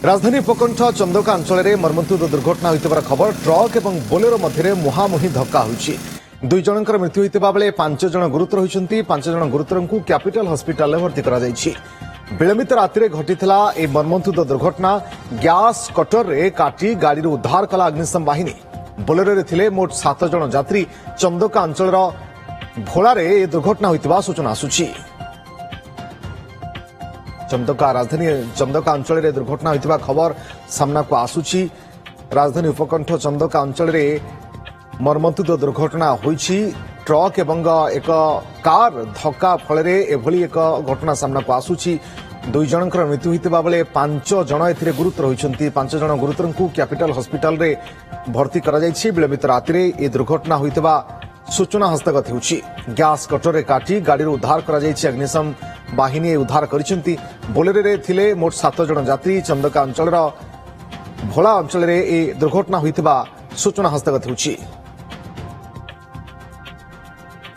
राजधानी उपकंठ चंदका अंचल में मर्मन्तुद दुर्घटना होइतिबार खबर। ट्रक और बोलेरो मध्य मुहांमुही धक्का होइछि। 2 जनकर मृत्यु होइतिबा बेले 5 जन गुरुतर होइछन्ति। 5 जन गुरुतरंकु कैपिटल हॉस्पिटल में भर्ती करा जाइछि। विलंबित राति घटिथिला ए मर्मन्तुद दुर्घटना। गैस कटर रे काटी गाड़ी उद्धार कला अग्निशम बाहिनी। बोलेरो रे थिले मोट 7 जन यात्री। चंदका अंचल भोलारे ए दुर्घटना होइतिबा सूचना आसुछि। राजधानी चंदका अंचल में दुर्घटना होइतिबा खबर सामना को आसुछि। राजधानी उपकंठ चंदका अंचल में मर्मन्तुद दुर्घटना होइछि। ट्रक एवं एक कार धक्का फल एभली एक घटना सामना को आसुछि। 2 जनकर मृत्यु होइतिबा बेले 5 जन एथिरे गुरुतर होइछन्ति। 5 जन गुरुतरंकु कैपिटल हॉस्पिटल रे भर्ती करा जाइछि। विलंबित राति ए दुर्घटना होइतिबा सूचना हस्तगत होउछि। गैस कटर काटी गाड़ी उद्धार करा जाइछि। अग्निशम बाहिनी उद्धार करिसेंति। बोलेरो रे थिले मोट 7 जन यात्री। चंदका अंचल भोला अंचल रे ए दुर्घटना होइतिबा सूचना हस्तगत होउछि।